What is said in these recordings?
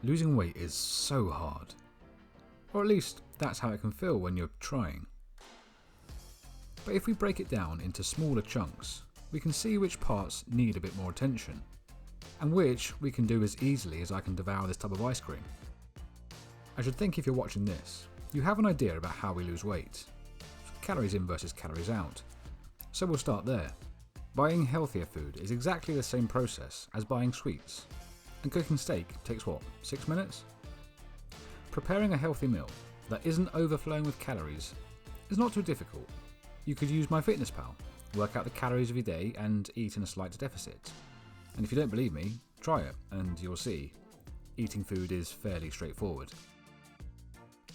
Losing weight is so hard. Or at least that's how it can feel when you're trying. But if we break it down into smaller chunks, we can see which parts need a bit more attention, and which we can do as easily as I can devour this tub of ice cream. I should think if you're watching this, you have an idea about how we lose weight. Calories in versus calories out. So we'll start there. Buying healthier food is exactly the same process as buying sweets. And cooking steak takes what, 6 minutes? Preparing a healthy meal that isn't overflowing with calories is not too difficult. You could use MyFitnessPal, work out the calories of your day and eat in a slight deficit. And if you don't believe me, try it and you'll see. Eating food is fairly straightforward.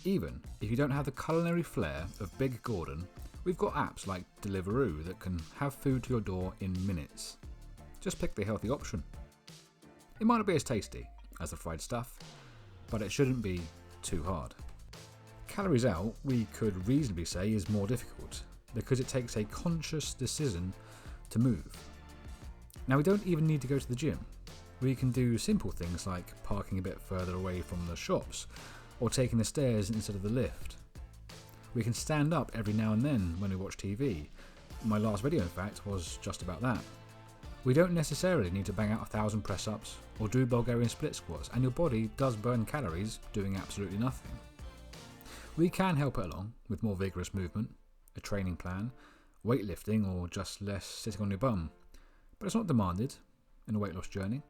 Even if you don't have the culinary flair of Big Gordon, we've got apps like Deliveroo that can have food to your door in minutes. Just pick the healthy option. It might not be as tasty as the fried stuff, but it shouldn't be too hard. Calories out, we could reasonably say, is more difficult because it takes a conscious decision to move. Now, we don't even need to go to the gym. We can do simple things like parking a bit further away from the shops or taking the stairs instead of the lift. We can stand up every now and then when we watch TV. My last video, in fact, was just about that. We don't necessarily need to bang out 1,000 press-ups or do Bulgarian split squats, and your body does burn calories doing absolutely nothing. We can help it along with more vigorous movement, a training plan, weightlifting, or just less sitting on your bum, but it's not demanded in a weight loss journey.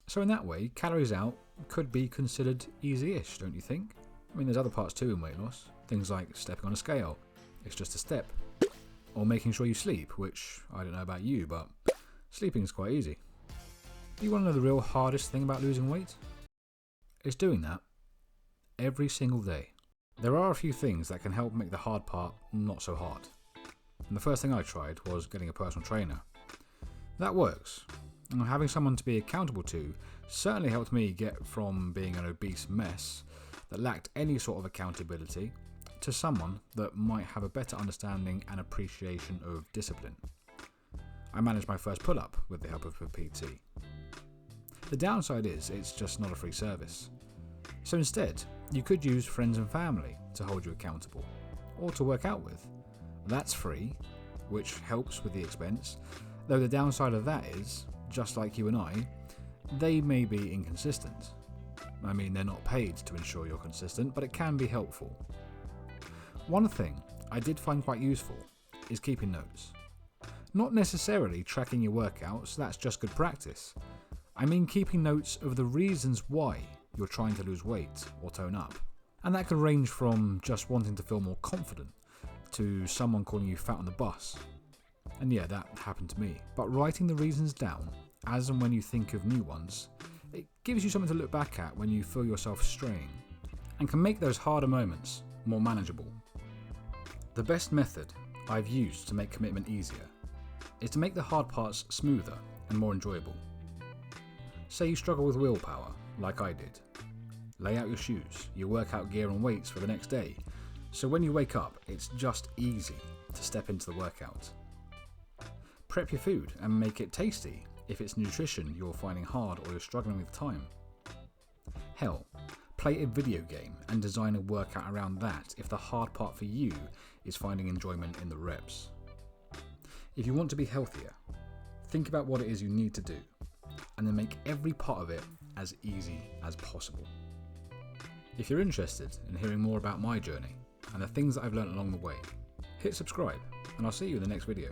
So in that way, calories out could be considered easy-ish, don't you think? I mean, there's other parts too in weight loss, things like stepping on a scale, it's just a step, or making sure you sleep, which I don't know about you, but sleeping is quite easy. Do you want to know the real hardest thing about losing weight? It's doing that every single day. There are a few things that can help make the hard part not so hard. And the first thing I tried was getting a personal trainer. That works, and having someone to be accountable to certainly helped me get from being an obese mess that lacked any sort of accountability to someone that might have a better understanding and appreciation of discipline. I managed my first pull-up with the help of a PT. The downside is it's just not a free service. So instead, you could use friends and family to hold you accountable, or to work out with. That's free, which helps with the expense, though the downside of that is, just like you and I, they may be inconsistent. I mean, they're not paid to ensure you're consistent, but it can be helpful. One thing I did find quite useful is keeping notes. Not necessarily tracking your workouts, that's just good practice. I mean keeping notes of the reasons why you're trying to lose weight or tone up. And that can range from just wanting to feel more confident to someone calling you fat on the bus. And yeah, that happened to me. But writing the reasons down, as and when you think of new ones, it gives you something to look back at when you feel yourself straying, and can make those harder moments more manageable. The best method I've used to make commitment easier is to make the hard parts smoother and more enjoyable. Say you struggle with willpower, like I did. Lay out your shoes, your workout gear and weights for the next day, so when you wake up, it's just easy to step into the workout. Prep your food and make it tasty if it's nutrition you're finding hard or you're struggling with time. Hell, play a video game and design a workout around that if the hard part for you is finding enjoyment in the reps. If you want to be healthier, think about what it is you need to do, and then make every part of it as easy as possible. If you're interested in hearing more about my journey and the things that I've learned along the way, hit subscribe, and I'll see you in the next video.